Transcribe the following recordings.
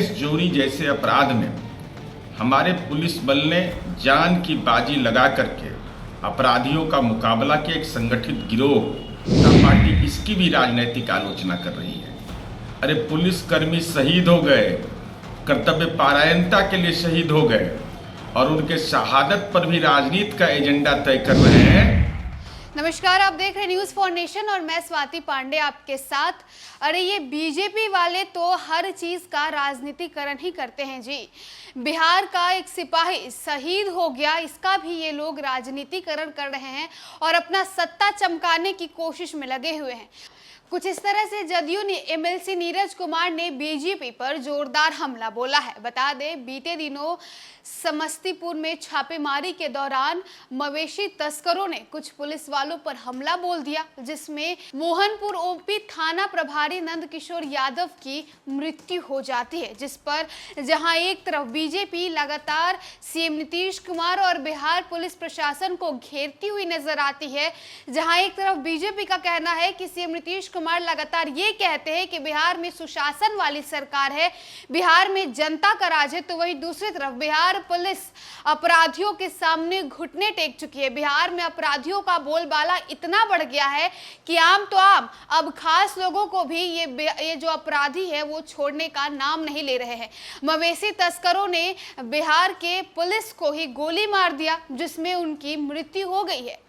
चोरी जैसे अपराध में हमारे पुलिस बल ने जान की बाजी लगा करके अपराधियों का मुकाबला किया। एक संगठित गिरोह पार्टी इसकी भी राजनीतिक आलोचना कर रही है। अरे पुलिसकर्मी शहीद हो गए, कर्तव्य परायणता के लिए शहीद हो गए और उनके शहादत पर भी राजनीति का एजेंडा तय कर रहे हैं। नमस्कार, आप देख रहे हैं न्यूज़ फॉर नेशन और मैं स्वाति पांडे आपके साथ। अरे ये बीजेपी वाले तो हर चीज़ का राजनीतिकरण ही करते हैं जी। बिहार का एक सिपाही शहीद हो गया, इसका भी ये लोग राजनीतिकरण कर रहे हैं और अपना सत्ता चमकाने की कोशिश में लगे हुए हैं। कुछ इस तरह से जदयू ने एमएलसी नीरज कुमार ने बीजेपी पर जोरदार हमला बोला है। बता दें, बीते दिनों समस्तीपुर में छापेमारी के दौरान मवेशी तस्करों ने कुछ पुलिस वालों पर हमला बोल दिया, जिसमें मोहनपुर ओपी थाना प्रभारी नंदकिशोर यादव की मृत्यु हो जाती है। जिस पर जहां एक तरफ बीजेपी लगातार सीएम नीतीश कुमार और बिहार पुलिस प्रशासन को घेरती हुई नजर आती है, जहां एक तरफ बीजेपी का कहना है कि सीएम नीतीश कुमार लगातार ये कहते हैं कि बिहार में सुशासन वाली सरकार है, बिहार में जनता का राज है, तो वहीं दूसरी तरफ बिहार पुलिस अपराधियों के सामने घुटने टेक चुकी है। बिहार में अपराधियों का बोलबाला इतना बढ़ गया है कि आम तो आम, अब खास लोगों को भी ये जो अपराधी है वो छोड़ने का नाम नहीं ले रहे हैं। मवेशी तस्करों ने बिहार के पुलिस को ही गोली मार दिया, जिसमें उनकी मृत्यु हो गई है।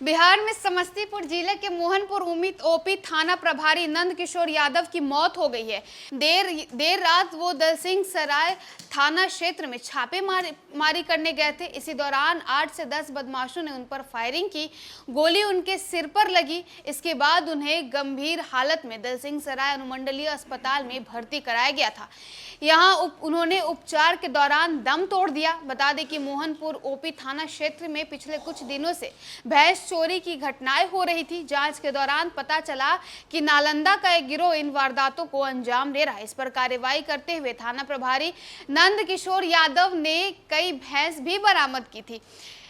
बिहार में समस्तीपुर जिले के मोहनपुर ओपी थाना प्रभारी नंदकिशोर यादव की मौत हो गई है। देर रात वो दलसिंह सराय थाना क्षेत्र में छापेमारी करने गए थे। इसी दौरान 8 से 10 बदमाशों ने उन पर फायरिंग की, गोली उनके सिर पर लगी। इसके बाद उन्हें गंभीर हालत में दलसिंह सराय अनुमंडलीय अस्पताल में भर्ती कराया गया था। यहाँ उन्होंने उपचार के दौरान दम तोड़ दिया। बता दें कि मोहनपुर ओपी थाना क्षेत्र में पिछले कुछ दिनों से भैंस चोरी की घटनाएं हो रही थी। जांच के दौरान पता चला कि नालंदा का एक गिरोह इन वारदातों को अंजाम दे रहा है। इस पर कार्रवाई करते हुए थाना प्रभारी नंदकिशोर यादव ने कई भैंस भी बरामद की थी।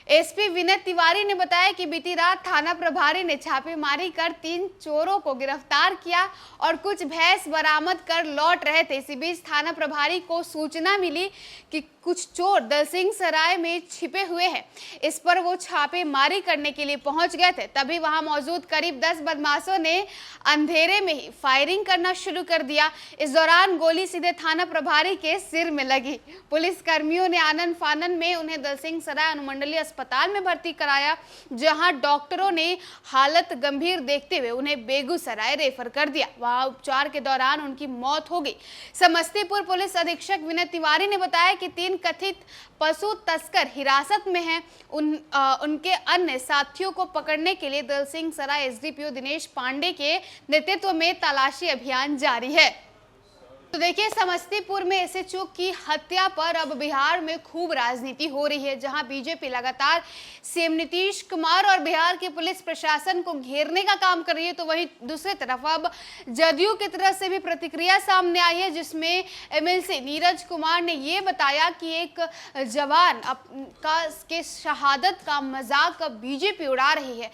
एसपी विनय तिवारी ने बताया कि बीती रात थाना प्रभारी ने छापेमारी कर 3 चोरों को गिरफ्तार किया और कुछ भैंस बरामद कर लौट रहे थे। इसी बीच थाना प्रभारी को सूचना मिली कि कुछ चोर दलसिंह सराय में छिपे हुए हैं। इस पर वो छापेमारी करने के लिए पहुंच गए थे। तभी वहां मौजूद करीब 10 बदमाशों ने अंधेरे में ही फायरिंग करना शुरू कर दिया। इस दौरान गोली सीधे थाना प्रभारी के सिर में लगी। पुलिस कर्मियों ने आनन फानन में उन्हें दलसिंह सराय अनुमंडलीय अस्पताल में भर्ती कराया, जहां डॉक्टरों ने हालत गंभीर देखते हुए उन्हें बेगूसराय रेफर कर दिया। वहां उपचार के दौरान उनकी मौत हो गई। समस्तीपुर पुलिस अधीक्षक विनय तिवारी ने बताया कि 3 कथित पशु तस्कर हिरासत में हैं। उनके अन्य साथियों को पकड़ने के लिए दलसिंह सराय एसडीपीओ दिनेश पांडे के नेतृत्व में तलाशी अभियान जारी है। तो देखिए, समस्तीपुर में एसएचओ की हत्या पर अब बिहार में खूब राजनीति हो रही है, जहां बीजेपी लगातार सीएम नीतीश कुमार और बिहार के पुलिस प्रशासन को घेरने का काम कर रही है, तो वहीं दूसरी तरफ अब जदयू की तरफ से भी प्रतिक्रिया सामने आई है, जिसमें एमएलसी नीरज कुमार ने ये बताया कि एक जवान के शहादत का मजाक अब बीजेपी उड़ा रही है।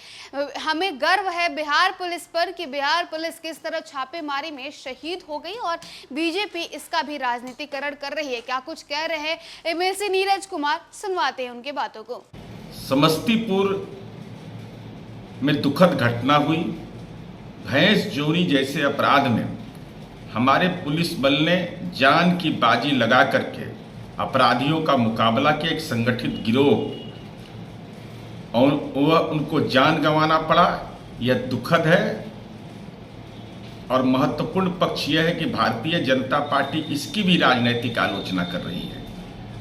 हमें गर्व है बिहार पुलिस पर कि बिहार पुलिस किस तरह छापेमारी में शहीद हो गई और बीजेपी इसका भी राजनीतिकरण कर रही है। क्या कुछ कह रहे हैं एमएलसी नीरज कुमार, सुनवाते हैं उनके बातों को। समस्तीपुर में दुखद घटना हुई। भैंस चोरी जैसे अपराध में हमारे पुलिस बल ने जान की बाजी लगा करके अपराधियों का मुकाबला किया। एक संगठित गिरोह और उनको जान गंवाना पड़ा, यह दुखद है। और महत्वपूर्ण पक्ष यह है कि भारतीय जनता पार्टी इसकी भी राजनीतिक आलोचना कर रही है।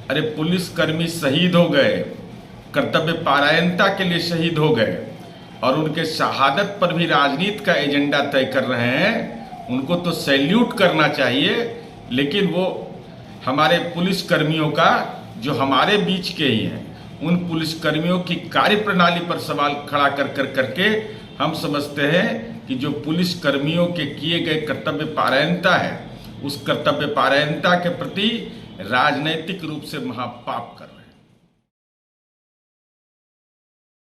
अरे पुलिसकर्मी शहीद हो गए, कर्तव्य परायणता के लिए शहीद हो गए और उनके शहादत पर भी राजनीति का एजेंडा तय कर रहे हैं। उनको तो सैल्यूट करना चाहिए, लेकिन वो हमारे पुलिसकर्मियों का, जो हमारे बीच के ही हैं, उन पुलिसकर्मियों की कार्यप्रणाली पर सवाल खड़ा करके हम समझते हैं कि जो पुलिस कर्मियों के किए गए कर्तव्य परायणता है, उस कर्तव्य परायणता के प्रति राजनैतिक रूप से महापाप कर